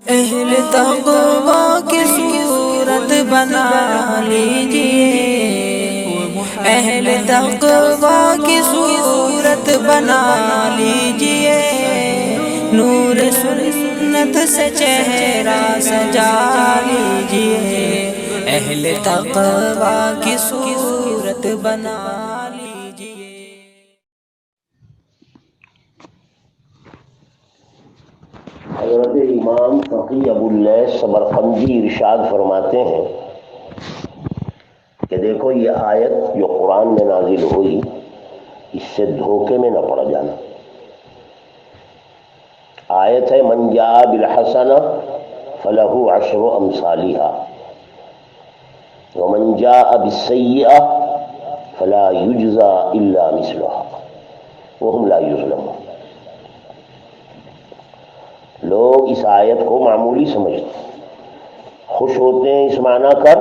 اہل تقویٰ کی صورت بنا لیجئے، اہل تقویٰ کی صورت بنا لیجئے، نور سنت سے چہرہ سجا لیجئے، اہل تقویٰ کی صورت بنا لیجئے۔ حضرت امام فقی ابو اللیث سمرقندی ارشاد فرماتے ہیں کہ دیکھو یہ آیت جو قرآن میں نازل ہوئی، اس سے دھوکے میں نہ پڑ جانا۔ آیت ہے من جاء بالحسنہ فلہ عشر امثالھا ومن جاء بالسیئہ فلا یجزی الا مثلھا وہم لا یظلمون۔ لوگ اس آیت کو معمولی سمجھتے ہیں، خوش ہوتے ہیں اس معنی کر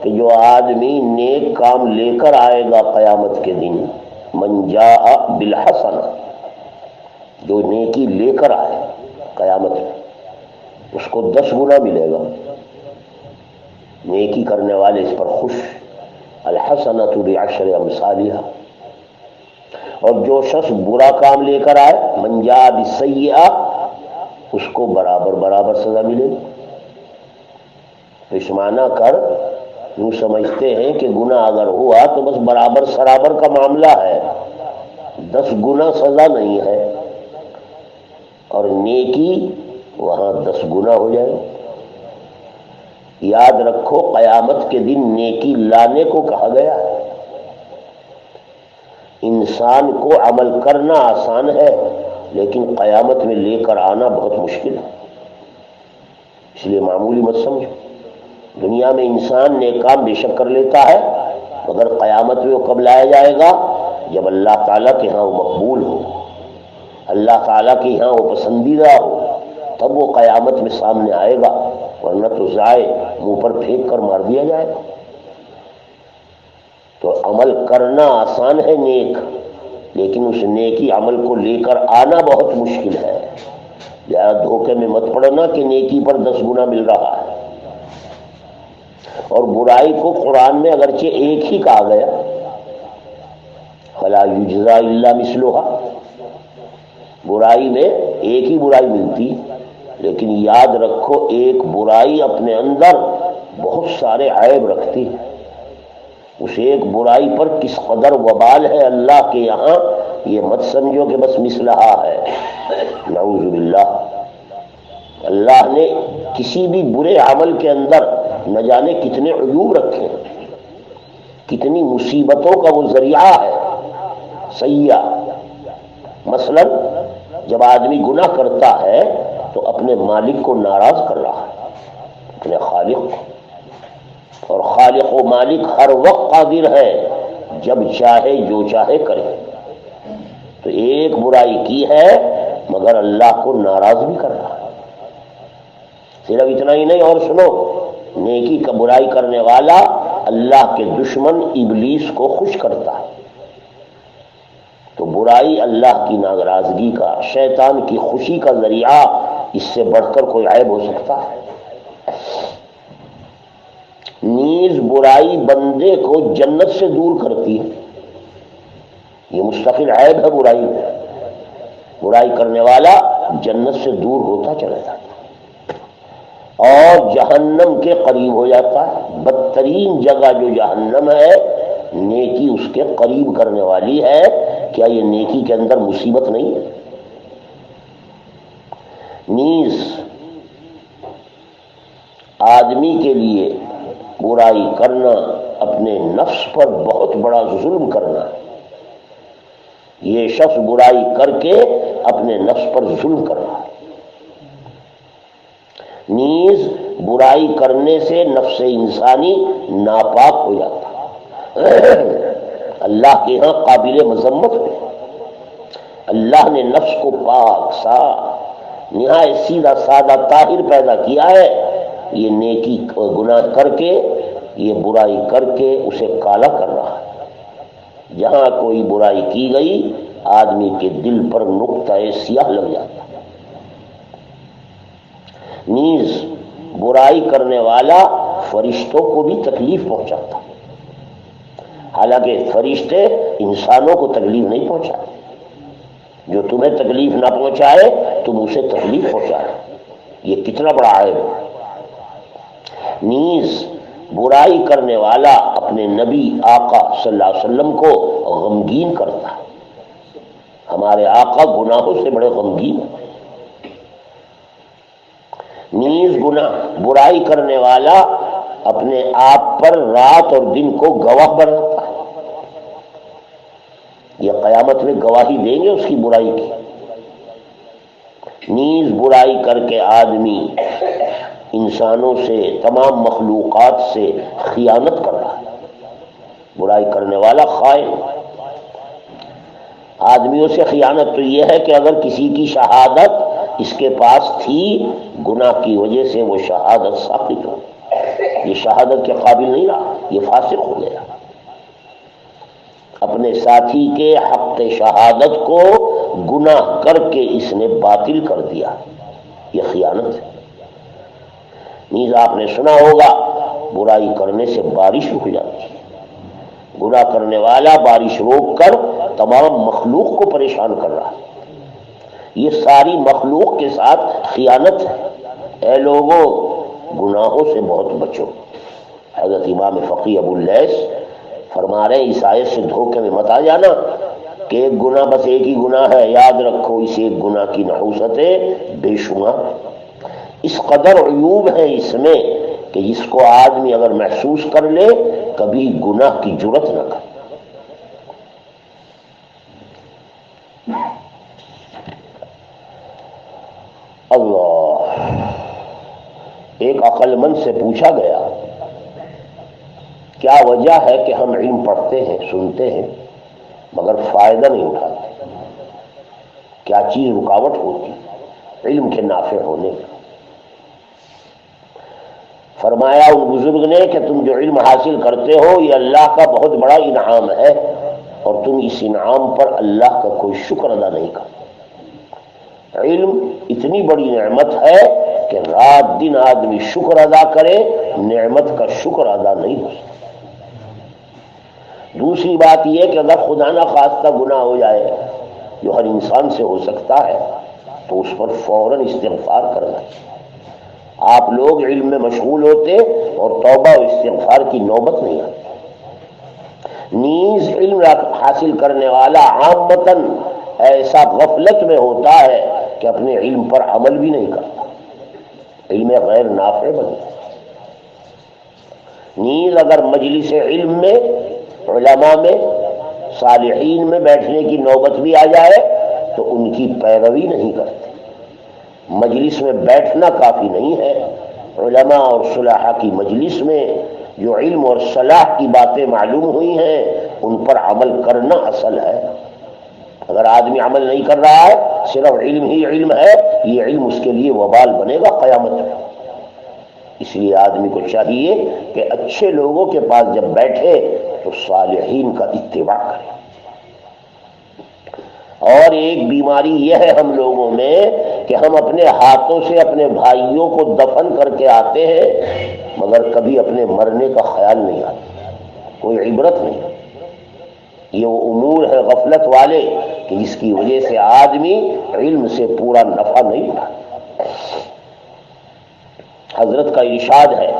کہ جو آدمی نیک کام لے کر آئے گا قیامت کے دن، من جاء بالحسنہ، جو نیکی لے کر آئے قیامت میں، اس کو 10 گنا ملے گا۔ نیکی کرنے والے اس پر خوش، الحسنۃ بعشر امثالھا۔ اور جو شخص برا کام لے کر آئے، من جاء بالسیئہ، اس کو برابر برابر سزا ملے گی۔ تو اس معنی کر یوں سمجھتے ہیں کہ گناہ اگر ہوا تو بس برابر سرابر کا معاملہ ہے، 10 گنا سزا نہیں ہے، اور نیکی وہاں 10 گنا ہو جائے۔ یاد رکھو قیامت کے دن نیکی لانے کو کہا گیا ہے۔ انسان کو عمل کرنا آسان ہے، لیکن قیامت میں لے کر آنا بہت مشکل ہے، اس لیے معمولی مت سمجھو۔ دنیا میں انسان نیک کام بے شک کر لیتا ہے، مگر قیامت میں وہ کب لایا جائے گا؟ جب اللہ تعالیٰ کے ہاں وہ مقبول ہو، اللہ تعالیٰ کے ہاں وہ پسندیدہ ہو، تب وہ قیامت میں سامنے آئے گا، ورنہ تو ضائع منہ پر پھینک کر مار دیا جائے گا۔ تو عمل کرنا آسان ہے نیک، لیکن اس نیکی عمل کو لے کر آنا بہت مشکل ہے۔ لہذا دھوکے میں مت پڑنا کہ نیکی پر 10 گنا مل رہا ہے۔ اور برائی کو قرآن میں اگرچہ ایک ہی کہا گیا، فلا یجزی الا مثلھا، برائی میں ایک ہی برائی ملتی، لیکن یاد رکھو ایک برائی اپنے اندر بہت سارے عیب رکھتی ہے۔ اس ایک برائی پر کس قدر وبال ہے اللہ کے یہاں، یہ مت سمجھو کہ بس مثلھا ہے، نعوذ باللہ۔ اللہ نے کسی بھی برے عمل کے اندر نہ جانے کتنے عیوب رکھے ہیں، کتنی مصیبتوں کا وہ ذریعہ ہے۔ سیئہ مثلا جب آدمی گناہ کرتا ہے تو اپنے مالک کو ناراض کر رہا ہے، اپنے خالق کو، اور خالق و مالک ہر وقت قادر ہے، جب چاہے جو چاہے کرے۔ تو ایک برائی کی ہے مگر اللہ کو ناراض بھی کر رہا ہے۔ صرف اتنا ہی نہیں، اور سنو، نیکی کا برائی کرنے والا اللہ کے دشمن ابلیس کو خوش کرتا ہے۔ تو برائی اللہ کی ناراضگی کا، شیطان کی خوشی کا ذریعہ، اس سے بڑھ کر کوئی عیب ہو سکتا ہے؟ نیز برائی بندے کو جنت سے دور کرتی ہے، یہ مستقل عیب ہے برائی میں۔ برائی کرنے والا جنت سے دور ہوتا چلا جاتا ہے اور جہنم کے قریب ہو جاتا ہے۔ بدترین جگہ جو جہنم ہے، نیکی اس کے قریب کرنے والی ہے۔ کیا یہ نیکی کے اندر مصیبت نہیں ہے؟ نیز آدمی کے لیے برائی کرنا اپنے نفس پر بہت بڑا ظلم کرنا ہے۔ یہ شخص برائی کر کے اپنے نفس پر ظلم کر رہا ہے۔ نیز برائی کرنے سے نفس انسانی ناپاک ہو جاتا ہے، اللہ کے ہاں قابل مذمت ہے۔ اللہ نے نفس کو پاک صاف، نہایت سیدھا سادہ طاہر پیدا کیا ہے، یہ نیکی گناہ کر کے، یہ برائی کر کے اسے کالا کر رہا ہے۔ جہاں کوئی برائی کی گئی آدمی کے دل پر نقطہ سیاہ لگ جاتا ہے۔ نیز برائی کرنے والا فرشتوں کو بھی تکلیف پہنچاتا، حالانکہ فرشتے انسانوں کو تکلیف نہیں پہنچاتے، جو تمہیں تکلیف نہ پہنچائے تم اسے تکلیف پہنچائے، یہ کتنا بڑا عیب ہے۔ نیز برائی کرنے والا اپنے نبی آقا صلی اللہ علیہ وسلم کو غمگین کرتا ہے، ہمارے آقا گناہوں سے بڑے غمگین ہیں۔ نیز برائی کرنے والا اپنے آپ پر رات اور دن کو گواہ بناتا ہے، یہ قیامت میں گواہی دیں گے اس کی برائی کی۔ نیز برائی کر کے آدمی انسانوں سے، تمام مخلوقات سے خیانت کر رہا ہے، برائی کرنے والا خائن۔ آدمیوں سے خیانت تو یہ ہے کہ اگر کسی کی شہادت اس کے پاس تھی، گناہ کی وجہ سے وہ شہادت ساقط ہو، یہ شہادت کے قابل نہیں رہا، یہ فاسق ہو گیا، اپنے ساتھی کے حق شہادت کو گناہ کر کے اس نے باطل کر دیا، یہ خیانت ہے۔ نیز آپ نے سنا ہوگا برائی کرنے سے بارش رک جاتی ہے، گناہ کرنے والا بارش روک کر تمام مخلوق کو پریشان کر رہا ہے، یہ ساری مخلوق کے ساتھ خیانت ہے۔ اے لوگوں گناہوں سے بہت بچو۔ حضرت امام فقی ابو اللیث فرما رہے ہیں اس آیت سے دھوکے میں مت آ جانا کہ ایک گناہ بس ایک ہی گناہ ہے، یاد رکھو اس ایک گناہ کی نحوستیں بے شمار، اس قدر عیوب ہے اس میں کہ جس کو آدمی اگر محسوس کر لے کبھی گناہ کی جرت نہ کرے۔ اللہ، ایک عقل مند سے پوچھا گیا کیا وجہ ہے کہ ہم علم پڑھتے ہیں، سنتے ہیں مگر فائدہ نہیں اٹھاتے، کیا چیز رکاوٹ ہوتی علم کے نافع ہونے کا؟ فرمایا ان بزرگ نے کہ تم جو علم حاصل کرتے ہو یہ اللہ کا بہت بڑا انعام ہے، اور تم اس انعام پر اللہ کا کوئی شکر ادا نہیں کرتے۔ علم اتنی بڑی نعمت ہے کہ رات دن آدمی شکر ادا کرے، نعمت کا شکر ادا نہیں ہو سکتا۔ دوسری بات یہ کہ اگر خدا نہ خواستہ گناہ ہو جائے جو ہر انسان سے ہو سکتا ہے تو اس پر فوراً استغفار کرنا ہے۔ آپ لوگ علم میں مشغول ہوتے اور توبہ و استغفار کی نوبت نہیں آتی۔ نیز علم حاصل کرنے والا عامتاً ایسا غفلت میں ہوتا ہے کہ اپنے علم پر عمل بھی نہیں کرتا، علم غیر نافع بن جاتا۔ نیز اگر مجلس علم میں، علماء میں، صالحین میں بیٹھنے کی نوبت بھی آ جائے تو ان کی پیروی نہیں کرتے۔ مجلس میں بیٹھنا کافی نہیں ہے، علماء اور صلحاء کی مجلس میں جو علم اور صلاح کی باتیں معلوم ہوئی ہیں ان پر عمل کرنا اصل ہے۔ اگر آدمی عمل نہیں کر رہا ہے، صرف علم ہی علم ہے، یہ علم اس کے لیے وبال بنے گا قیامت میں۔ اس لیے آدمی کو چاہیے کہ اچھے لوگوں کے پاس جب بیٹھے تو صالحین کا اتباع کرے۔ اور ایک بیماری یہ ہے ہم لوگوں میں کہ ہم اپنے ہاتھوں سے اپنے بھائیوں کو دفن کر کے آتے ہیں مگر کبھی اپنے مرنے کا خیال نہیں آتا، کوئی عبرت نہیں۔ یہ وہ امور ہے غفلت والے کہ جس کی وجہ سے آدمی علم سے پورا نفع نہیں اٹھاتا۔ حضرت کا ارشاد ہے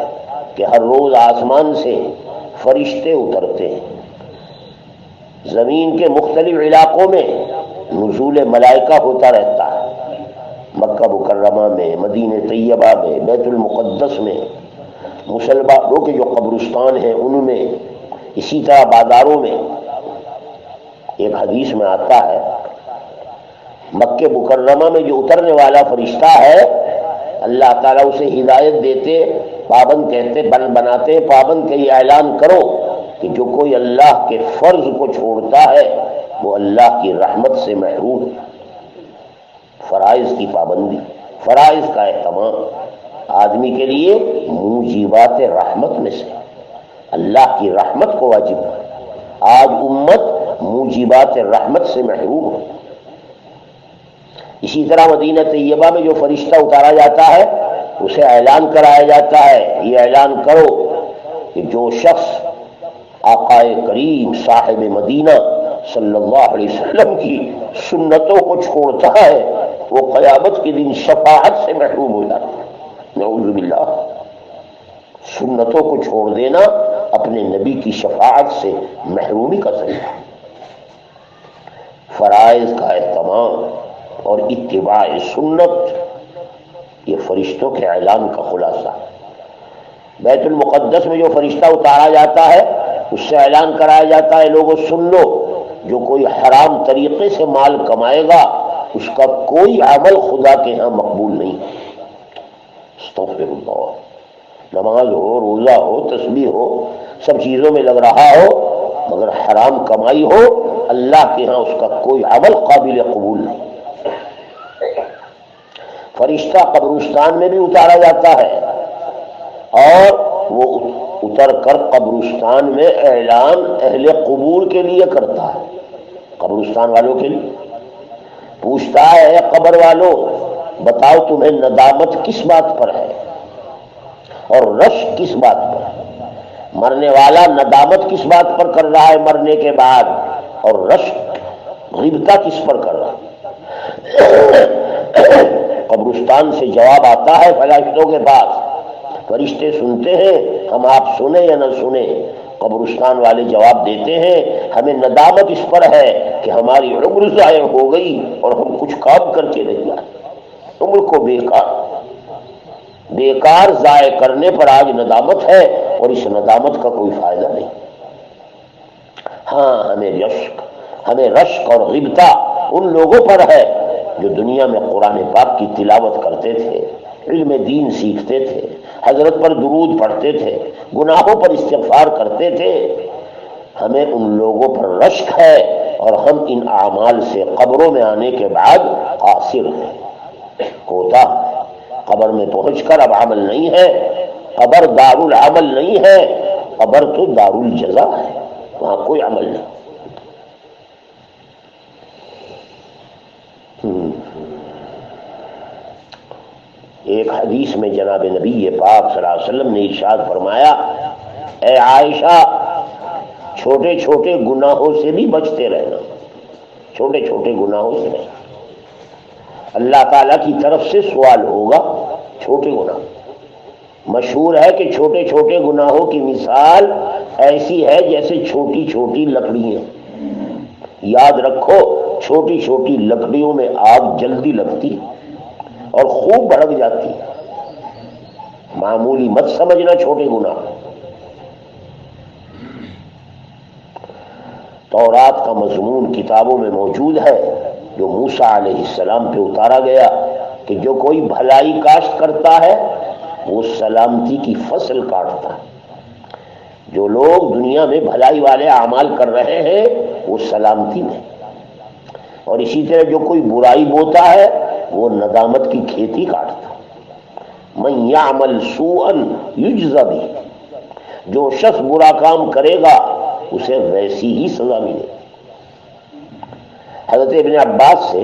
کہ ہر روز آسمان سے فرشتے اترتے ہیں، زمین کے مختلف علاقوں میں نزول ملائکہ ہوتا رہتا ہے، مکہ مکرمہ میں، مدینہ طیبہ میں، بیت المقدس میں، مسلمانوں کے جو قبرستان ہیں ان میں، اسی طرح بازاروں میں۔ ایک حدیث میں آتا ہے مکہ مکرمہ میں جو اترنے والا فرشتہ ہے اللہ تعالیٰ اسے ہدایت دیتے، پابند کہتے، بناتے پابند کہ یہ اعلان کرو کہ جو کوئی اللہ کے فرض کو چھوڑتا ہے وہ اللہ کی رحمت سے محروم ہے۔ فرائض کی پابندی، فرائض کا اہتمام آدمی کے لیے موجبات رحمت میں سے، اللہ کی رحمت کو واجب ہے۔ آج امت موجبات رحمت سے محروم ہے۔ اسی طرح مدینہ طیبہ میں جو فرشتہ اتارا جاتا ہے اسے اعلان کرایا جاتا ہے، یہ اعلان کرو کہ جو شخص آقا کریم صاحب مدینہ صلی اللہ علیہ وسلم کی سنتوں کو چھوڑتا ہے وہ قیامت کے دن شفاعت سے محروم ہو جاتا ہے۔ نعوذ باللہ، سنتوں کو چھوڑ دینا اپنے نبی کی شفاعت سے محرومی کا ذریعہ۔ فرائض کا اہتمام اور اتباع سنت یہ فرشتوں کے اعلان کا خلاصہ ہے۔ بیت المقدس میں جو فرشتہ اتارا جاتا ہے اس سے اعلان کرایا جاتا ہے لوگوں سن لو، جو کوئی حرام طریقے سے مال کمائے گا اس کا کوئی عمل خدا کے ہاں مقبول نہیں۔ استغفر اللہ، نماز ہو، روزہ ہو، تسبیح ہو، سب چیزوں میں لگ رہا ہو، مگر حرام کمائی ہو، اللہ کے ہاں اس کا کوئی عمل قابل قبول نہیں۔ فرشتہ قبرستان میں بھی اتارا جاتا ہے اور وہ اتر کر قبرستان میں اعلان اہل قبور کے لیے کرتا ہے، قبرستان والوں کے لیے پوچھتا ہے، اے قبر والوں بتاؤ تمہیں ندامت کس بات پر ہے اور رشک کس بات پر ہے؟ مرنے والا ندامت کس بات پر کر رہا ہے مرنے کے بعد، اور رشک غیبتہ کس پر کر رہا ہے؟ قبرستان سے جواب آتا ہے فرشتوں کے پاس، فرشتے سنتے ہیں، ہم آپ سنیں یا نہ سنیں، قبرستان والے جواب دیتے ہیں ہمیں ندامت اس پر ہے کہ ہماری عمر ضائع ہو گئی اور ہم کچھ کام کر کے نہیں آئے۔ عمر کو بیکار ضائع کرنے پر آج ندامت ہے اور اس ندامت کا کوئی فائدہ نہیں۔ ہاں ہمیں رشک اور غبطہ ان لوگوں پر ہے جو دنیا میں قرآن پاک کی تلاوت کرتے تھے، علم دین سیکھتے تھے، حضرت پر درود پڑھتے تھے، گناہوں پر استغفار کرتے تھے۔ ہمیں ان لوگوں پر رشک ہے اور ہم ان اعمال سے قبروں میں آنے کے بعد قاصر ہیں، کوتاہ۔ قبر میں پہنچ کر اب عمل نہیں ہے، قبر دار العمل نہیں ہے، قبر تو دار الجزا ہے، وہاں کوئی عمل نہیں۔ ایک حدیث میں جناب نبی پاک صلی اللہ علیہ وسلم نے ارشاد فرمایا، اے عائشہ چھوٹے چھوٹے گناہوں سے بھی بچتے رہنا، چھوٹے چھوٹے گناہوں سے نہیں۔ اللہ تعالیٰ کی طرف سے سوال ہوگا چھوٹے گناہ۔ مشہور ہے کہ چھوٹے چھوٹے گناہوں کی مثال ایسی ہے جیسے چھوٹی چھوٹی لکڑیاں۔ یاد رکھو چھوٹی چھوٹی لکڑیوں میں آگ جلدی لگتی اور خوب بھڑک جاتی، معمولی مت سمجھنا چھوٹے گناہ۔ تورات کا مضمون کتابوں میں موجود ہے جو موسیٰ علیہ السلام پہ اتارا گیا کہ جو کوئی بھلائی کاشت کرتا ہے وہ سلامتی کی فصل کاٹتا ہے۔ جو لوگ دنیا میں بھلائی والے اعمال کر رہے ہیں وہ سلامتی میں، اور اسی طرح جو کوئی برائی بوتا ہے وہ ندامت کی کھیتی کاٹتا ہے۔ من یعمل سوءا یجزا بہ، جو شخص برا کام کرے گا اسے ویسی ہی سزا ملے۔ حضرت ابن عباس سے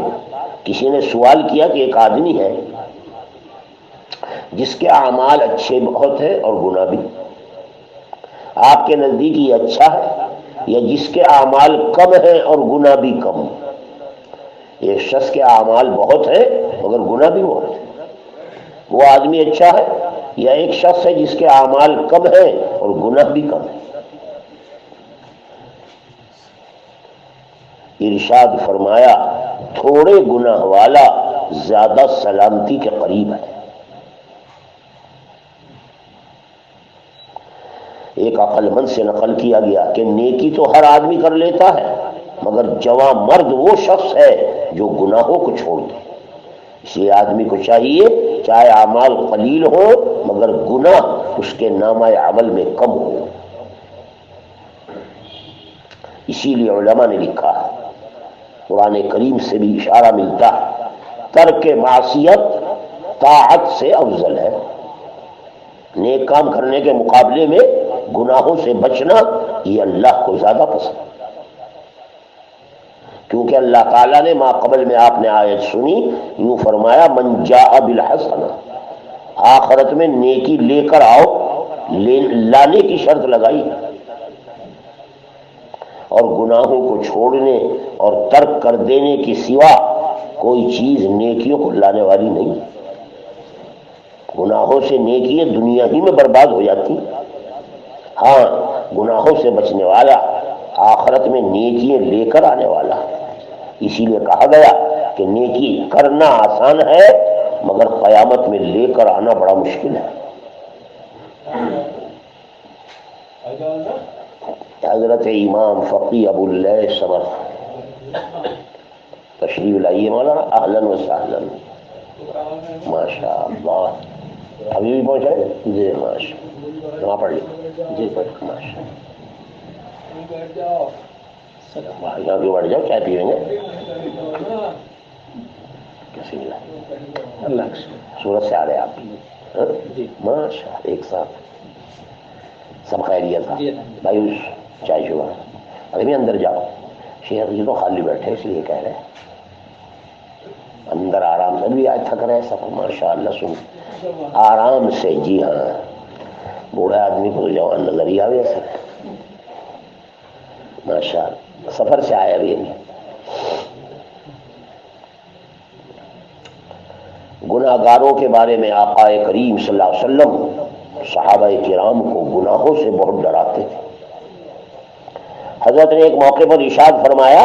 کسی نے سوال کیا کہ ایک آدمی ہے جس کے اعمال اچھے بہت ہیں اور گناہ بھی، آپ کے نزدیک یہ اچھا ہے یا جس کے اعمال کم ہیں اور گناہ بھی کم؟ ایک شخص کے اعمال بہت ہیں مگر گناہ بھی بہت ہیں، وہ آدمی اچھا ہے یا ایک شخص ہے جس کے اعمال کم ہیں اور گناہ بھی کم ہیں؟ ارشاد فرمایا تھوڑے گناہ والا زیادہ سلامتی کے قریب ہے۔ ایک عقل مند سے نقل کیا گیا کہ نیکی تو ہر آدمی کر لیتا ہے مگر جواں مرد وہ شخص ہے جو گناہوں کو چھوڑ دے۔ اس لیے آدمی کو چاہیے چاہے اعمال قلیل ہو مگر گناہ اس کے نامہ عمل میں کم ہو۔ اسی لیے علماء نے لکھا ہے، قرآن کریم سے بھی اشارہ ملتا ہے، ترک معصیت طاعت سے افضل ہے۔ نیک کام کرنے کے مقابلے میں گناہوں سے بچنا یہ اللہ کو زیادہ پسند ہے، کیونکہ اللہ تعالیٰ نے ما قبل میں آپ نے آیت سنی، یوں فرمایا من جاء بالحسنہ، آخرت میں نیکی لے کر آؤ، لانے کی شرط لگائی، اور گناہوں کو چھوڑنے اور ترک کر دینے کی سوا کوئی چیز نیکیوں کو لانے والی نہیں۔ گناہوں سے نیکیاں دنیا ہی میں برباد ہو جاتی، ہاں گناہوں سے بچنے والا آخرت میں نیکیاں لے کر آنے والا۔ اسی لیے کہا گیا کہ نیکی کرنا آسان ہے مگر قیامت میں لے کر آنا بڑا مشکل ہے۔ حضرت امام فقی ابو اللیث صبر تشریف لائیے مولانا، اہلاً و سہلاً، ماشاء اللہ۔ ابھی بھی پہنچے جی؟ ماشاء وہاں پڑھ لیں جی، ماشاء یہاں بھی بڑھ جاؤ، چائے پیئیں گے۔ کیسے ملا اللہ سورت سے آ رہے آپ بھی؟ ماشاء ایک ساتھ سب خیریت تھا بھائی؟ چائے شبہ ابھی بھی اندر جاؤ، شیخ جی تو خالی بیٹھے اس لیے کہہ رہے ہیں اندر آرام سے بھی آج تھک رہے سب ماشاء اللہ، سن آرام سے۔ جی ہاں، بوڑھے آدمی کو جوان نظر ہی آئے سر ماشاء اللہ، سفر سے آئے ابھی۔ گناہ گاروں کے بارے میں آقا کریم صلی اللہ علیہ وسلم صحابہ کرام کو گناہوں سے بہت ڈراتے تھے۔ حضرت نے ایک موقع پر ارشاد فرمایا،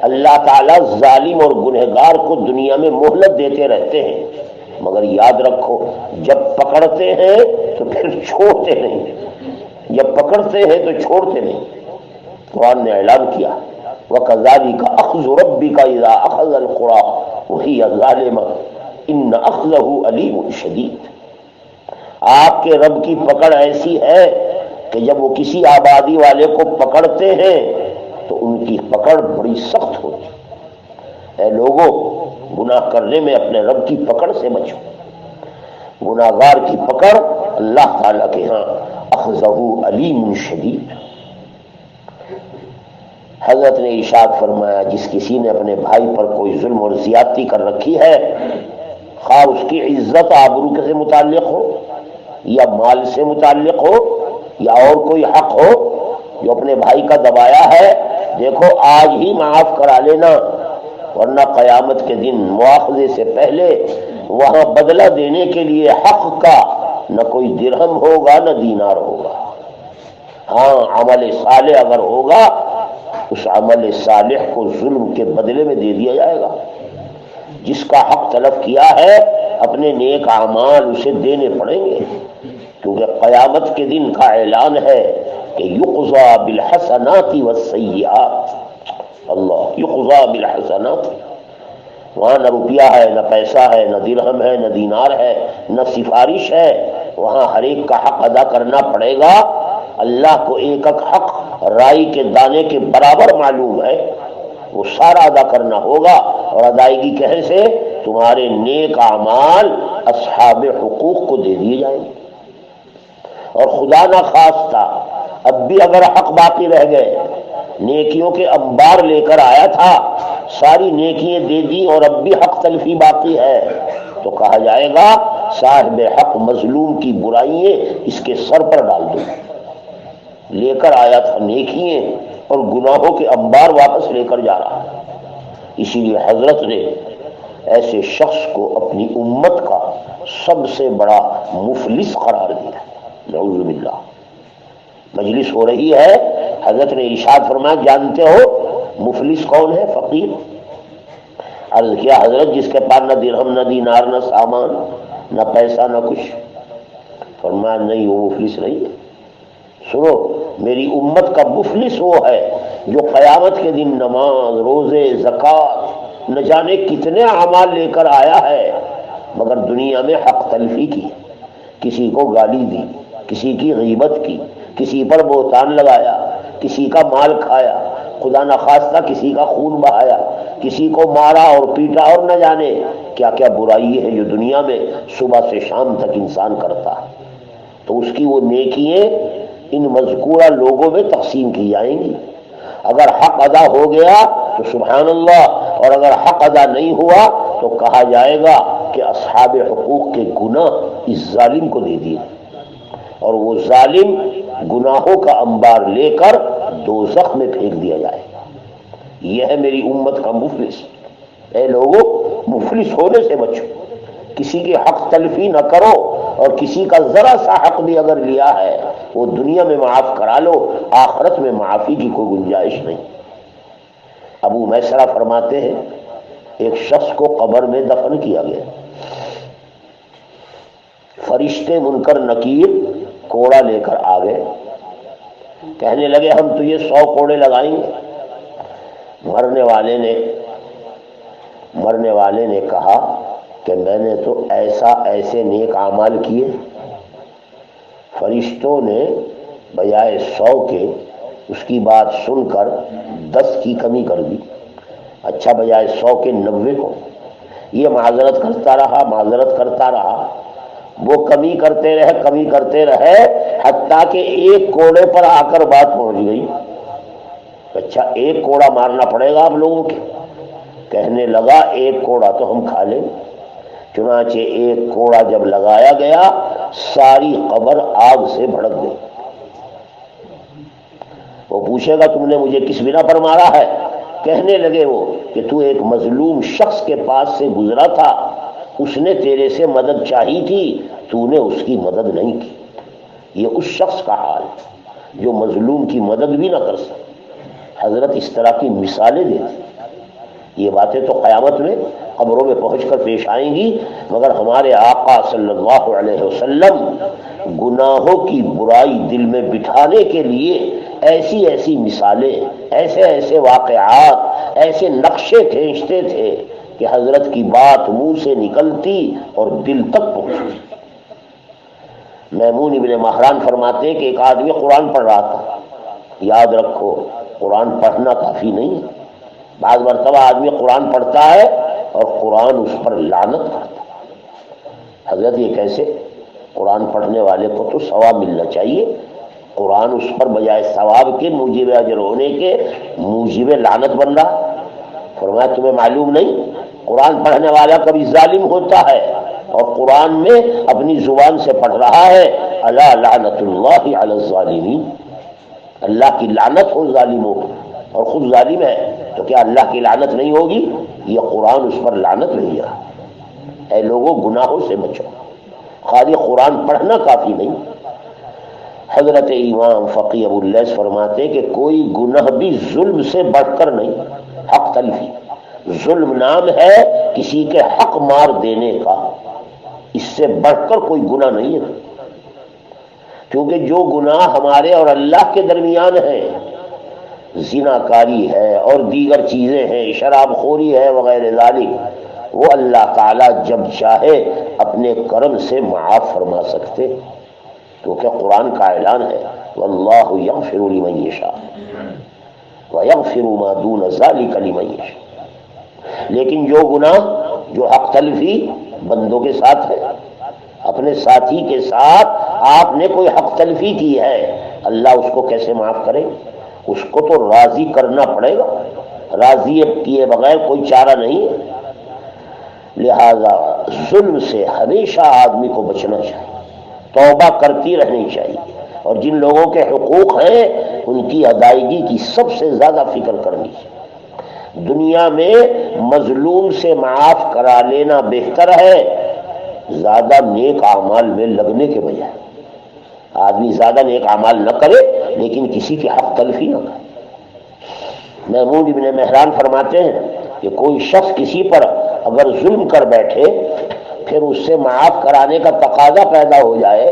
اللہ تعالیٰ ظالم اور گنہگار کو دنیا میں مہلت دیتے رہتے ہیں مگر یاد رکھو جب پکڑتے ہیں تو پھر چھوڑتے نہیں، جب پکڑتے ہیں تو چھوڑتے نہیں۔ قرآن نے اعلان کیا، وَكَذَلِكَ أَخْذُ رَبِّكَ إِذَا أَخَذَ الْقُرَىٰ وَهِيَ ظَالِمَةٌ إِنَّ أَخْذَهُ أَلِيمٌ شَدِيدٌ۔ آپ کے رب کی پکڑ ایسی ہے کہ جب وہ کسی آبادی والے کو پکڑتے ہیں تو ان کی پکڑ بڑی سخت ہوتی۔ اے لوگوں، گناہ کرنے میں اپنے رب کی پکڑ سے بچو۔ گناہ گار کی پکڑ اللہ تعالیٰ کے ہاں اخذہ علیم شدید۔ حضرت نے ارشاد فرمایا، جس کسی نے اپنے بھائی پر کوئی ظلم اور زیادتی کر رکھی ہے، خواہ اس کی عزت آبرو سے متعلق ہو یا مال سے متعلق ہو یا اور کوئی حق ہو جو اپنے بھائی کا دبایا ہے، دیکھو آج ہی معاف کرا لینا، ورنہ قیامت کے دن مواخذے سے پہلے وہاں بدلہ دینے کے لیے حق کا نہ کوئی درہم ہوگا نہ دینار ہوگا۔ ہاں عمل صالح اگر ہوگا اس عمل صالح کو ظلم کے بدلے میں دے دیا جائے گا۔ جس کا حق طلب کیا ہے اپنے نیک اعمال اسے دینے پڑیں گے، کیونکہ قیامت کے دن کا اعلان ہے کہ یقضی بالحسنات والسیئات، اللہ یقضی بالحسنات۔ وہاں نہ روپیہ ہے، نہ پیسہ ہے، نہ درہم ہے، نہ دینار ہے، نہ سفارش ہے، وہاں ہر ایک کا حق ادا کرنا پڑے گا۔ اللہ کو ایک ایک حق رائی کے دانے کے برابر معلوم ہے، وہ سارا ادا کرنا ہوگا، اور ادائیگی کہنے سے تمہارے نیک اعمال اصحاب حقوق کو دے دیے جائیں گے۔ اور خدا نہ خواستہ اب بھی اگر حق باقی رہ گئے، نیکیوں کے انبار لے کر آیا تھا، ساری نیکیاں دے دی اور اب بھی حق تلفی باقی ہے، تو کہا جائے گا صاحب حق مظلوم کی برائیاں اس کے سر پر ڈال دو۔ لے کر آیا تھا نیکیاں اور گناہوں کے انبار واپس لے کر جا رہا ہے۔ اسی لیے حضرت نے ایسے شخص کو اپنی امت کا سب سے بڑا مفلس قرار دیا، نعوذ باللہ۔ مجلس ہو رہی ہے، حضرت نے ارشاد فرمایا، جانتے ہو مفلس کون ہے؟ فقیر۔ عرض کیا حضرت جس کے پاس نہ درہم نہ دینار نہ سامان نہ پیسہ نہ کچھ؟ فرمایا نہیں، وہ مفلس نہیں ہے۔ سنو، میری امت کا مفلس وہ ہے جو قیامت کے دن نماز، روزے، زکوٰۃ، نہ جانے کتنے اعمال لے کر آیا ہے مگر دنیا میں حق تلفی کی، کسی کو گالی دی، کسی کی غیبت کی، کسی پر بہتان لگایا، کسی کا مال کھایا، خدا نخواستہ کسی کا خون بہایا، کسی کو مارا اور پیٹا، اور نہ جانے کیا کیا برائی ہے جو دنیا میں صبح سے شام تک انسان کرتا ہے۔ تو اس کی وہ نیکیاں ان مذکورہ لوگوں میں تقسیم کی جائیں گی۔ اگر حق ادا ہو گیا تو سبحان اللہ، اور اگر حق ادا نہیں ہوا تو کہا جائے گا کہ اصحاب حقوق کے گناہ اس ظالم کو دے دیے اور وہ ظالم گناہوں کا انبار لے کر دوزخ میں پھینک دیا جائے. یہ ہے میری امت کا مفلس. اے لوگوں، مفلس ہونے سے بچو، کسی کی حق تلفی نہ کرو، اور کسی کا ذرا سا حق بھی اگر لیا ہے وہ دنیا میں معاف کرا لو، آخرت میں معافی کی کوئی گنجائش نہیں. ابو میسرہ فرماتے ہیں ایک شخص کو قبر میں دفن کیا گیا. فرشتے منکر نکیر کوڑا لے کر آ گئے، کہنے لگے ہم تو یہ 100 کوڑے لگائیں گے. مرنے والے نے کہا کہ میں نے تو ایسے نیک اعمال کیے. فرشتوں نے بجائے 100 کے اس کی بات سن کر 10 کی کمی کر دی. اچھا، بجائے 100 کے 90 کو. یہ معذرت کرتا رہا. وہ کمی کرتے رہے حتیٰ کہ ایک کوڑے پر آ کر بات پہنچ گئی. اچھا، ایک کوڑا مارنا پڑے گا آپ لوگوں کے. کہنے لگا ایک کوڑا تو ہم کھا لیں. چنانچہ ایک کوڑا جب لگایا گیا ساری قبر آگ سے بھڑک گئی. وہ پوچھے گا تم نے مجھے کس بنا پر مارا ہے؟ کہنے لگے وہ کہ تو ایک مظلوم شخص کے پاس سے گزرا تھا، اس نے تیرے سے مدد چاہی تھی، تو نے اس کی مدد نہیں کی. یہ اس شخص کا حال جو مظلوم کی مدد بھی نہ کر سکے. حضرت اس طرح کی مثالیں دیتے. یہ باتیں تو قیامت میں قبروں میں پہنچ کر پیش آئیں گی، مگر ہمارے آقا صلی اللہ علیہ وسلم گناہوں کی برائی دل میں بٹھانے کے لیے ایسی مثالیں، ایسے واقعات، ایسے نقشے کھینچتے تھے کہ حضرت کی بات منہ سے نکلتی اور دل تک پہنچتی. میمون ابن مہران فرماتے ہیں کہ ایک آدمی قرآن پڑھ رہا تھا. یاد رکھو، قرآن پڑھنا کافی نہیں ہے. بعض مرتبہ آدمی قرآن پڑھتا ہے اور قرآن اس پر لعنت کرتا ہے. حضرت یہ کیسے؟ قرآن پڑھنے والے کو تو ثواب ملنا چاہیے، قرآن اس پر بجائے ثواب کے موجب اجر ہونے کے موجب لعنت بن رہا. فرمایا تمہیں معلوم نہیں قرآن پڑھنے والا کبھی ظالم ہوتا ہے اور قرآن میں اپنی زبان سے پڑھ رہا ہے الا لعنت اللہ علی الظالمین. اللہ کی لعنت ہو ظالموں کو، اور خود ظالم ہے تو کیا اللہ کی لعنت نہیں ہوگی؟ یہ قرآن اس پر لعنت نہیں رہا. اے لوگوں، گناہوں سے بچو، خالی قرآن پڑھنا کافی نہیں. حضرت امام فقی ابو اللیث فرماتے کہ کوئی گناہ بھی ظلم سے بڑھ کر نہیں. حق تلفی ظلم نام ہے کسی کے حق مار دینے کا، اس سے بڑھ کر کوئی گناہ نہیں ہے. کیونکہ جو گناہ ہمارے اور اللہ کے درمیان ہے، زنا کاری ہے اور دیگر چیزیں ہیں، شراب خوری ہے وغیرہ ذالک، وہ اللہ تعالیٰ جب چاہے اپنے کرم سے معاف فرما سکتے، کیونکہ قرآن کا اعلان ہے واللہ یغفر لمن یشاء ویغفر ما دون ذلک لمن یشاء. لیکن جو گناہ، جو حق تلفی بندوں کے ساتھ ہے، اپنے ساتھی کے ساتھ آپ نے کوئی حق تلفی کی ہے، اللہ اس کو کیسے معاف کرے؟ اس کو تو راضی کرنا پڑے گا، راضی کیے بغیر کوئی چارہ نہیں ہے. لہذا ظلم سے ہمیشہ آدمی کو بچنا چاہیے، توبہ کرتی رہنی چاہیے، اور جن لوگوں کے حقوق ہیں ان کی ادائیگی کی سب سے زیادہ فکر کرنی چاہیے. دنیا میں مظلوم سے معاف کرا لینا بہتر ہے زیادہ نیک اعمال میں لگنے کے بجائے. آدمی زیادہ نیک اعمال نہ کرے لیکن کسی کی حق تلفی نہ کرے. محمود ابن مہران فرماتے ہیں کہ کوئی شخص کسی پر اگر ظلم کر بیٹھے، پھر اس سے معاف کرانے کا تقاضا پیدا ہو جائے،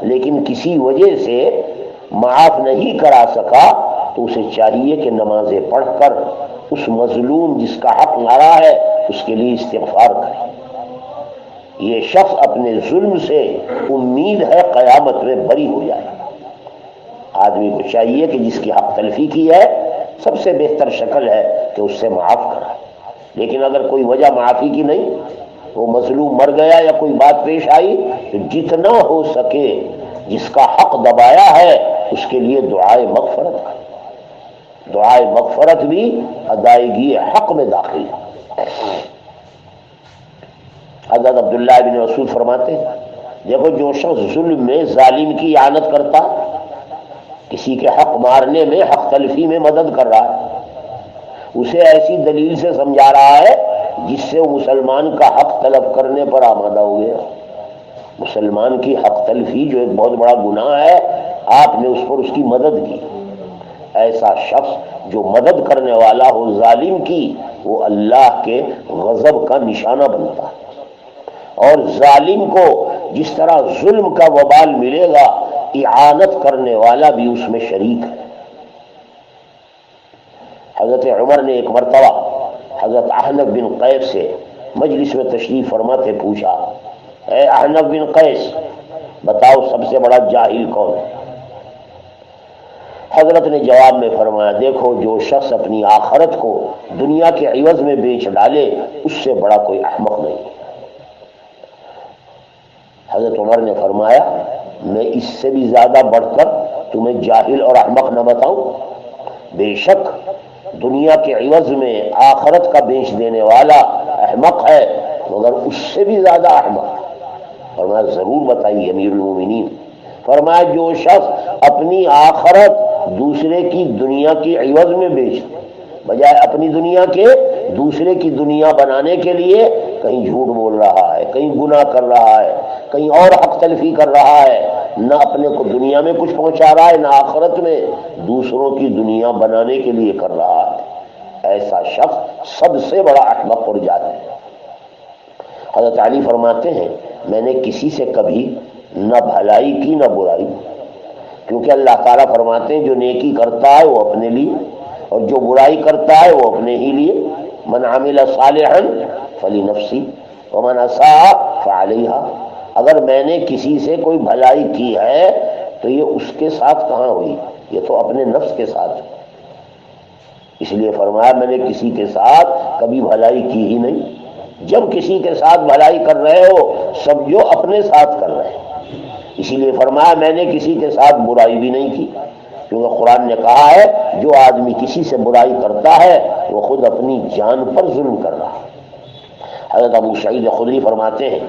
لیکن کسی وجہ سے معاف نہیں کرا سکا، تو اسے چاہیے کہ نمازیں پڑھ کر اس مظلوم جس کا حق مارا ہے اس کے لیے استغفار کرے. یہ شخص اپنے ظلم سے امید ہے قیامت میں بری ہو جائے. آدمی کو چاہیے کہ جس کی حق تلفی کی ہے سب سے بہتر شکل ہے کہ اس سے معاف کرائے. لیکن اگر کوئی وجہ معافی کی نہیں، وہ مظلوم مر گیا یا کوئی بات پیش آئی، تو جتنا ہو سکے جس کا حق دبایا ہے اس کے لیے دعائے مغفرت کرے. دعائے مغفرت بھی ادائیگی حق میں داخل ہے. حضرت عبداللہ بن مسعود فرماتے ہیں دیکھو جو شخص ظلم میں ظالم کی اعانت کرتا، کسی کے حق مارنے میں، حق تلفی میں مدد کر رہا ہے، اسے ایسی دلیل سے سمجھا رہا ہے جس سے وہ مسلمان کا حق طلب کرنے پر آمادہ ہو گیا۔ مسلمان کی حق تلفی جو ایک بہت بڑا گناہ ہے، آپ نے اس پر اس کی مدد کی۔ ایسا شخص جو مدد کرنے والا ہو ظالم کی، وہ اللہ کے غضب کا نشانہ بنتا ہے، اور ظالم کو جس طرح ظلم کا وبال ملے گا، اعانت کرنے والا بھی اس میں شریک ہے۔ حضرت عمر نے ایک مرتبہ حضرت احنف بن قیس سے مجلس میں تشریف فرما کے پوچھا، اے احنف بن قیس، بتاؤ سب سے بڑا جاہل کون ہے؟ حضرت نے جواب میں فرمایا، دیکھو جو شخص اپنی آخرت کو دنیا کے عوض میں بیچ ڈالے، اس سے بڑا کوئی احمق نہیں۔ حضرت عمر نے فرمایا، میں اس سے بھی زیادہ بڑھ کر تمہیں جاہل اور احمق نہ بتاؤں؟ بے شک دنیا کے عوض میں آخرت کا بیچ دینے والا احمق ہے، مگر اس سے بھی زیادہ احمق۔ فرمایا ضرور بتائیے امیر المومنین۔ فرمایا جو شخص اپنی آخرت دوسرے کی دنیا کی عوض میں بیچ، بجائے اپنی دنیا کے دوسرے کی دنیا بنانے کے لیے کہیں جھوٹ بول رہا ہے، کہیں گناہ کر رہا ہے، کہیں اور حق تلفی کر رہا ہے، نہ اپنے کو دنیا میں کچھ پہنچا رہا ہے، نہ آخرت میں، دوسروں کی دنیا بنانے کے لیے کر رہا ہے، ایسا شخص سب سے بڑا احمق اور جاہل ہے۔ حضرت علی فرماتے ہیں میں نے کسی سے کبھی نہ بھلائی کی نہ برائی، کیونکہ اللہ تعالیٰ فرماتے ہیں جو نیکی کرتا ہے وہ اپنے لیے، اور جو برائی کرتا ہے وہ اپنے ہی لیے۔ من عمل صالحا فلنفسی ومن اساء فعلیہا۔ اگر میں نے کسی سے کوئی بھلائی کی ہے تو یہ اس کے ساتھ کہاں ہوئی، یہ تو اپنے نفس کے ساتھ۔ اس لیے فرمایا میں نے کسی کے ساتھ کبھی بھلائی کی ہی نہیں۔ جب کسی کے ساتھ بھلائی کر رہے ہو سمجھو اپنے ساتھ کر رہے ہیں۔ اسی لیے فرمایا میں نے کسی کے ساتھ برائی بھی نہیں کی، کیونکہ قرآن نے کہا ہے جو آدمی کسی سے برائی کرتا ہے وہ خود اپنی جان پر ظلم کر رہا ہے۔ حضرت ابو سعید خدری فرماتے ہیں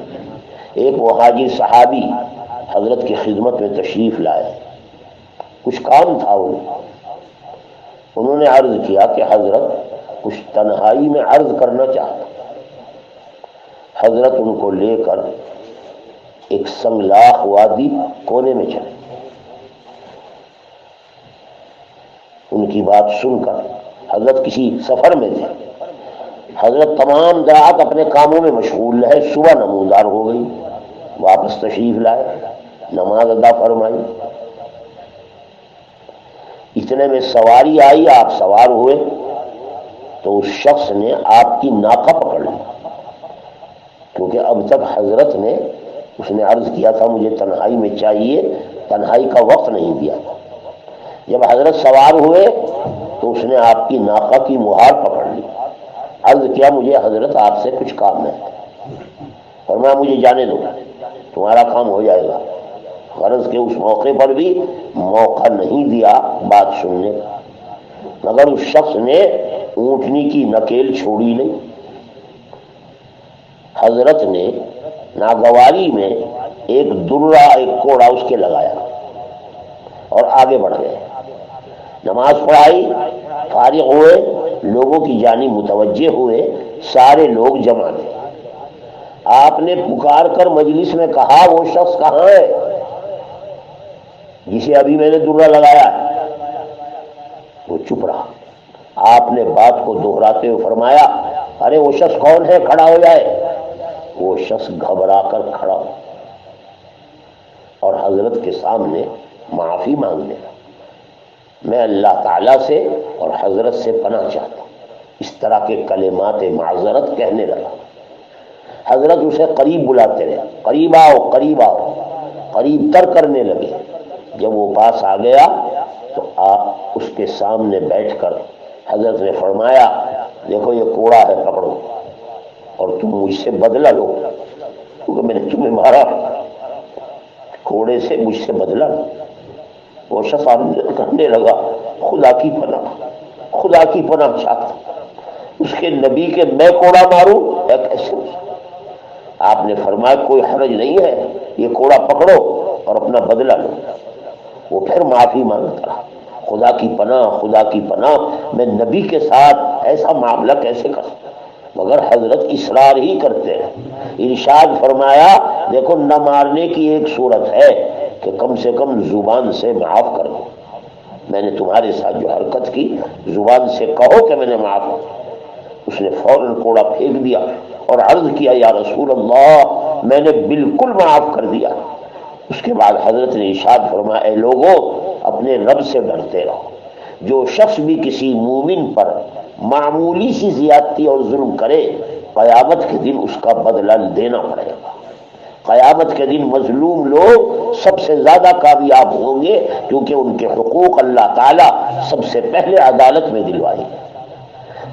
ایک مہاجر صحابی حضرت کی خدمت میں تشریف لائے، کچھ کام تھا انہوں نے عرض کیا کہ حضرت کچھ تنہائی میں عرض کرنا چاہتا۔ حضرت ان کو لے کر ایک سنگلاخ وادی کونے میں چلے۔ ان کی بات سن کر حضرت کسی سفر میں تھے، حضرت تمام رات اپنے کاموں میں مشغول رہے، صبح نمودار ہو گئی، واپس تشریف لائے، نماز ادا فرمائی، اتنے میں سواری آئی، آپ سوار ہوئے تو اس شخص نے آپ کی ناقہ پکڑ لی، کیونکہ اب تک حضرت نے اس نے عرض کیا تھا مجھے تنہائی میں چاہیے، تنہائی کا وقت نہیں دیا تھا۔ جب حضرت سوار ہوئے تو اس نے آپ کی ناقہ کی مہار پکڑ لی، عرض کیا مجھے حضرت آپ سے کچھ کام ہے، فرمایا مجھے جانے دو تمہارا کام ہو جائے گا۔ غرض کے اس موقع پر بھی موقع نہیں دیا بات سننے کا، مگر اس شخص نے اونٹنی کی نکیل چھوڑی نہیں۔ حضرت نے ناگواری میں ایک درہ، ایک کوڑا اس کے لگایا اور آگے بڑھ گئے، نماز پڑھائی، فارغ ہوئے، لوگوں کی جانب متوجہ ہوئے، سارے لوگ جمع تھے۔ آپ نے پکار کر مجلس میں کہا وہ شخص کہاں ہے جسے ابھی میں نے درہ لگایا ہے؟ وہ چپ رہا۔ آپ نے بات کو دہراتے ہوئے فرمایا ارے وہ شخص کون ہے، کھڑا ہو جائے۔ وہ شخص گھبرا کر کھڑا ہو اور حضرت کے سامنے معافی مانگنے لگا، میں اللہ تعالیٰ سے اور حضرت سے پناہ چاہتا ہوں، اس طرح کے کلمات معذرت کہنے لگا۔ حضرت اسے قریب بلاتے رہے، قریب آؤ قریب آؤ، قریب تر کرنے لگے۔ جب وہ پاس آ گیا تو آپ اس کے سامنے بیٹھ کر حضرت نے فرمایا دیکھو یہ کوڑا ہے، پکڑو اور تم مجھ سے بدلہ لو، کیونکہ میں نے تمہیں مارا، کوڑے سے مجھ سے بدلہ لو۔ وہ شخص کہنے لگا خدا کی پناہ، خدا کی پناہ چاہتا، اس کے نبی کے میں کوڑا ماروں یا کیسے؟ آپ نے فرمایا کوئی حرج نہیں ہے، یہ کوڑا پکڑو اور اپنا بدلہ لو۔ وہ پھر معافی مانگتا رہا، خدا کی پناہ، خدا کی پناہ، میں نبی کے ساتھ ایسا معاملہ کیسے کر سکتا؟ مگر حضرت اصرار ہی کرتے ہیں۔ ارشاد فرمایا دیکھو نہ مارنے کی ایک صورت ہے کہ کم سے کم زبان سے معاف کر دو، میں نے تمہارے ساتھ جو حرکت کی زبان سے کہو کہ میں نے معاف کر۔ اس نے فوراً کوڑا پھینک دیا اور عرض کیا یا رسول اللہ میں نے بالکل معاف کر دیا۔ اس کے بعد حضرت نے ارشاد فرمایا اے لوگو اپنے رب سے ڈرتے رہو، جو شخص بھی کسی مومن پر معمولی سی زیادتی اور ظلم کرے قیامت کے دن اس کا بدلہ دینا پڑے گا۔ قیامت کے دن مظلوم لوگ سب سے زیادہ کامیاب ہوں گے کیونکہ ان کے حقوق اللہ تعالیٰ سب سے پہلے عدالت میں دلوائے گا۔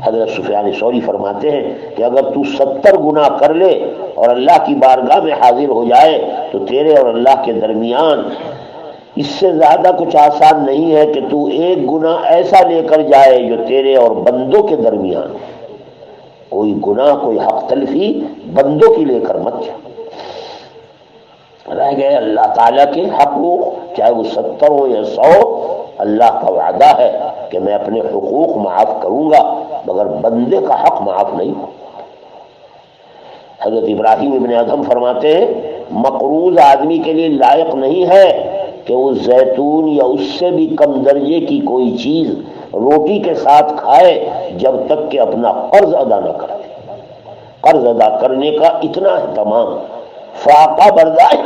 حضرت سفیان ثوری فرماتے ہیں کہ اگر تو 70 گناہ کر لے اور اللہ کی بارگاہ میں حاضر ہو جائے تو تیرے اور اللہ کے درمیان اس سے زیادہ کچھ آسان نہیں ہے کہ تو ایک گناہ ایسا لے کر جائے جو تیرے اور بندوں کے درمیان، کوئی گناہ کوئی حق تلفی بندوں کی لے کر مت جا۔ رہ گئے اللہ تعالیٰ کے حقوق، چاہے وہ 70 ہو یا 100، اللہ کا وعدہ ہے کہ میں اپنے حقوق معاف کروں گا مگر بندے کا حق معاف نہیں۔ حضرت ابراہیم ابن ادھم فرماتے ہیں مقروض آدمی کے لیے لائق نہیں ہے کہ وہ زیتون یا اس سے بھی کم درجے کی کوئی چیز روٹی کے ساتھ کھائے جب تک کہ اپنا قرض ادا نہ کرے۔ قرض ادا کرنے کا اتنا اہتمام، فاقہ برداشت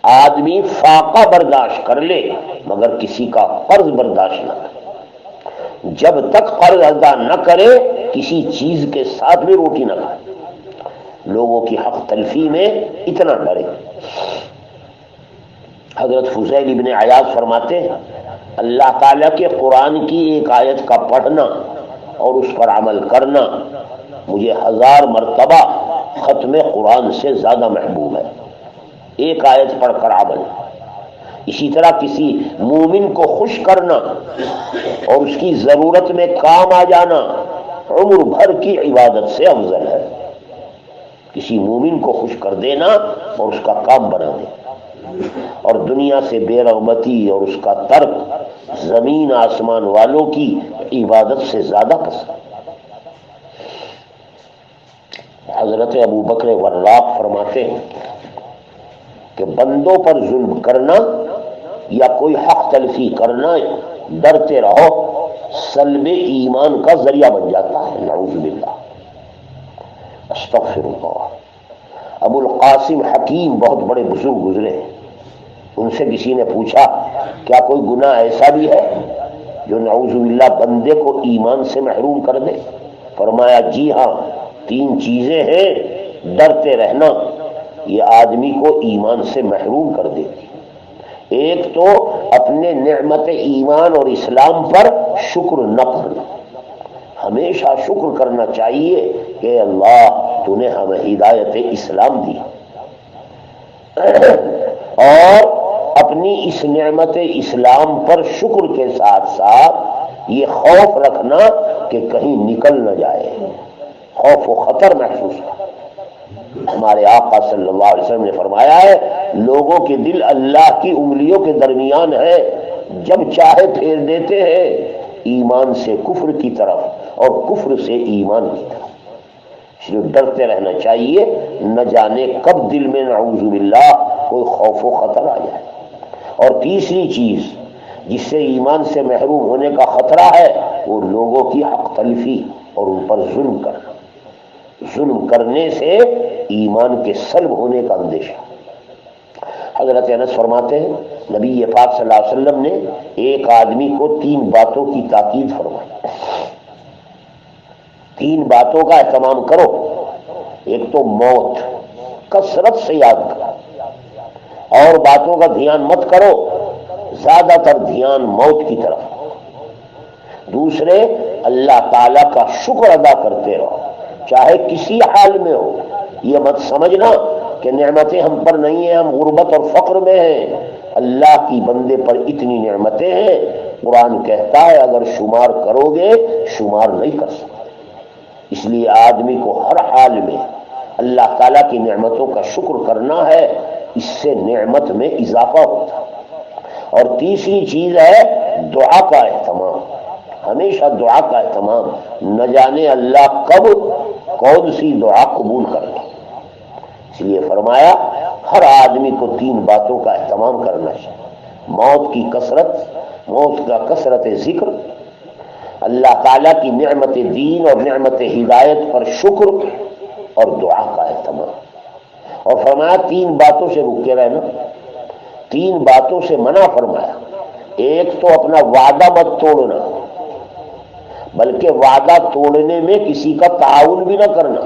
آدمی فاقہ برداشت کر لے مگر کسی کا قرض برداشت نہ کرے، جب تک قرض ادا نہ کرے کسی چیز کے ساتھ بھی روٹی نہ کھائے، لوگوں کی حق تلفی میں اتنا ڈرے۔ حضرت فضیل ابن عیاض فرماتے ہیں اللہ تعالیٰ کے قرآن کی ایک آیت کا پڑھنا اور اس پر عمل کرنا مجھے 1000 مرتبہ ختم قرآن سے زیادہ محبوب ہے۔ ایک آیت پڑھ کر عمل، اسی طرح کسی مومن کو خوش کرنا اور اس کی ضرورت میں کام آ جانا عمر بھر کی عبادت سے افضل ہے۔ کسی مومن کو خوش کر دینا اور اس کا کام بنا دینا، اور دنیا سے بے رغبتی اور اس کا ترک زمین آسمان والوں کی عبادت سے زیادہ پسند۔ حضرت ابو بکر وراق فرماتے ہیں کہ بندوں پر ظلم کرنا یا کوئی حق تلفی کرنا ڈرتے رہو سلب ایمان کا ذریعہ بن جاتا ہے، نعوذ باللہ، استغفر اللہ۔ ابو القاسم حکیم بہت بڑے بزرگ گزرے ہیں، ان سے کسی نے پوچھا کیا کوئی گناہ ایسا بھی ہے جو نعوذ باللہ بندے کو ایمان سے محروم کر دے؟ فرمایا جی ہاں، 3 چیزیں ہیں، ڈرتے رہنا یہ آدمی کو ایمان سے محروم کر دیتی۔ ایک تو اپنے نعمت ایمان اور اسلام پر شکر نہ کرنا، ہمیشہ شکر کرنا چاہیے کہ اللہ تو نے ہمیں ہدایت اسلام دی، اور اپنی اس نعمت اسلام پر شکر کے ساتھ ساتھ یہ خوف رکھنا کہ کہیں نکل نہ جائے، خوف و خطر محسوس کرنا۔ ہمارے آقا صلی اللہ علیہ وسلم نے فرمایا ہے لوگوں کے دل اللہ کی انگلیوں کے درمیان ہے، جب چاہے پھیر دیتے ہیں ایمان سے کفر کی طرف اور کفر سے ایمان کی طرف۔ اس لیے ڈرتے رہنا چاہیے، نہ جانے کب دل میں نعوذ باللہ کوئی خوف و خطر آ جائے۔ اور تیسری چیز جس سے ایمان سے محروم ہونے کا خطرہ ہے وہ لوگوں کی حق تلفی اور ان پر ظلم کرنا۔ ظلم کرنے سے ایمان کے سلب ہونے کا اندیشہ۔ حضرت انس فرماتے ہیں نبی پاک صلی اللہ علیہ وسلم نے ایک آدمی کو 3 باتوں کی تاکید فرمائی، 3 باتوں کا اہتمام کرو۔ ایک تو موت، کثرت سے یاد کرو، اور باتوں کا دھیان مت کرو، زیادہ تر دھیان موت کی طرف۔ دوسرے اللہ تعالیٰ کا شکر ادا کرتے رہو چاہے کسی حال میں ہو، یہ مت سمجھنا کہ نعمتیں ہم پر نہیں ہیں، ہم غربت اور فقر میں ہیں۔ اللہ کی بندے پر اتنی نعمتیں ہیں قرآن کہتا ہے اگر شمار کرو گے شمار نہیں کر سکتے۔ اس لیے آدمی کو ہر حال میں اللہ تعالیٰ کی نعمتوں کا شکر کرنا ہے، اس سے نعمت میں اضافہ ہوتا ہے۔ اور تیسری چیز ہے دعا کا اہتمام، ہمیشہ دعا کا اہتمام، نہ جانے اللہ کب کون سی دعا قبول کر لے۔ اس لیے فرمایا ہر آدمی کو 3 باتوں کا اہتمام کرنا چاہیے، موت کی کثرت، موت کا کثرت ذکر، اللہ تعالیٰ کی نعمت دین اور نعمت ہدایت پر شکر، اور دعا کا اہتمام۔ اور فرمایا 3 باتوں سے رکے رہنا، 3 باتوں سے منع فرمایا۔ ایک تو اپنا وعدہ مت توڑنا، بلکہ وعدہ توڑنے میں کسی کا تعاون بھی نہ کرنا،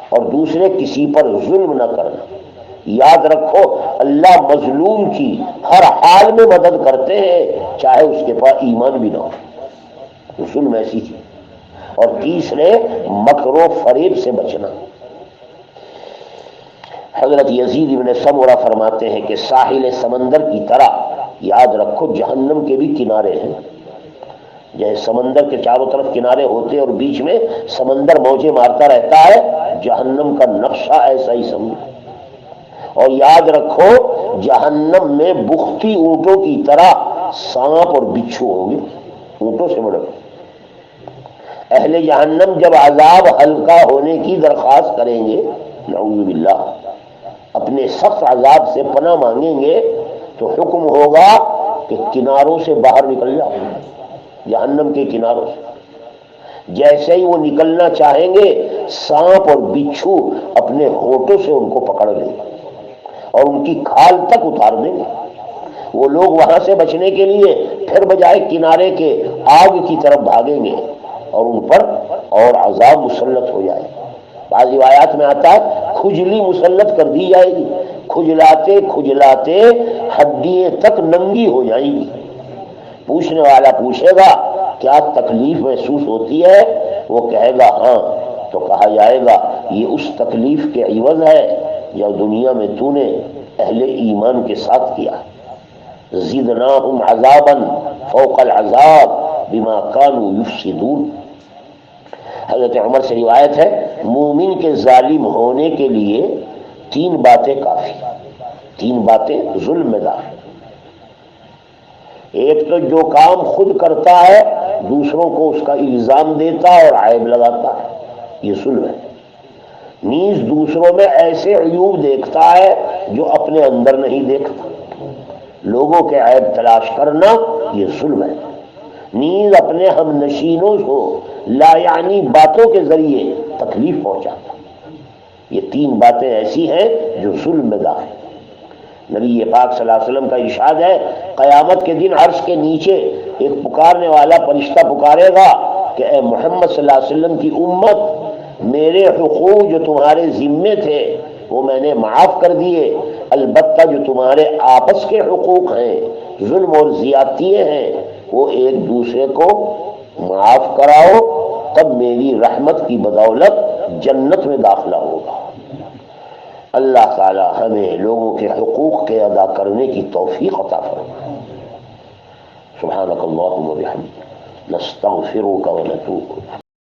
اور دوسرے کسی پر ظلم نہ کرنا۔ یاد رکھو اللہ مظلوم کی ہر حال میں مدد کرتے ہیں، چاہے اس کے پاس ایمان بھی نہ ہو، ظلم ایسی چیز۔ اور تیسرے مکر و فریب سے بچنا۔ حضرت یزید ابن سمرہ فرماتے ہیں کہ ساحل سمندر کی طرح یاد رکھو جہنم کے بھی کنارے ہیں، جیسے سمندر کے چاروں طرف کنارے ہوتے اور بیچ میں سمندر موجیں مارتا رہتا ہے، جہنم کا نقشہ ایسا ہی سمجھو۔ اور یاد رکھو جہنم میں بختی اونٹوں کی طرح سانپ اور بچھو ہوں گے، اونٹوں سے بڑے۔ اہل جہنم جب عذاب ہلکا ہونے کی درخواست کریں گے، نعوذ باللہ، اپنے سخت عذاب سے پناہ مانگیں گے، تو حکم ہوگا کہ کناروں سے باہر نکل جاؤ، جہنم کے کناروں سے۔ جیسے ہی وہ نکلنا چاہیں گے سانپ اور بچھو اپنے ہونٹوں سے ان کو پکڑ لیں گے اور ان کی کھال تک اتار دیں گے۔ وہ لوگ وہاں سے بچنے کے لیے پھر بجائے کنارے کے آگ کی طرف بھاگیں گے اور ان پر اور عذاب مسلط ہو جائے۔ بعض روایات میں آتا ہے کھجلی مسلط کر دی جائے گی، کھجلاتے کھجلاتے ہڈیاں تک ننگی ہو جائیں گی۔ پوچھنے والا پوچھے گا کیا تکلیف محسوس ہوتی ہے؟ وہ کہے گا ہاں، تو کہا جائے گا یہ اس تکلیف کے عوض ہے جو دنیا میں تو نے اہل ایمان کے ساتھ کیا۔ زدناہم عذابا فوق العذاب بما كانوا یفسدون۔ حضرت عمر سے روایت ہے مومن کے ظالم ہونے کے لیے 3 باتیں کافی، 3 باتیں ظلم میں داخل۔ ایک تو جو کام خود کرتا ہے دوسروں کو اس کا الزام دیتا ہے اور عیب لگاتا ہے، یہ ظلم ہے۔ نیز دوسروں میں ایسے عیوب دیکھتا ہے جو اپنے اندر نہیں دیکھتا، لوگوں کے عیب تلاش کرنا یہ ظلم ہے۔ نیز اپنے ہم نشینوں کو لا یعنی باتوں کے ذریعے تکلیف پہنچاتا۔ یہ 3 باتیں ایسی ہیں جو ظلم میں داخل۔ نبی پاک صلی اللہ علیہ وسلم کا ارشاد ہے قیامت کے دن عرش کے نیچے ایک پکارنے والا فرشتہ پکارے گا کہ اے محمد صلی اللہ علیہ وسلم کی امت، میرے حقوق جو تمہارے ذمے تھے وہ میں نے معاف کر دیے، البتہ جو تمہارے آپس کے حقوق ہیں، ظلم اور زیادتیاں ہیں، وہ ایک دوسرے کو معاف کراؤ، تب میری رحمت کی بدولت جنت میں داخلہ ہوگا۔ اللہ تعالی ہمیں لوگوں کے حقوق کے ادا کرنے کی توفیق عطا فرمائے۔ سبحانک اللہم و بحمدک نستغفرک و نتوب الیک۔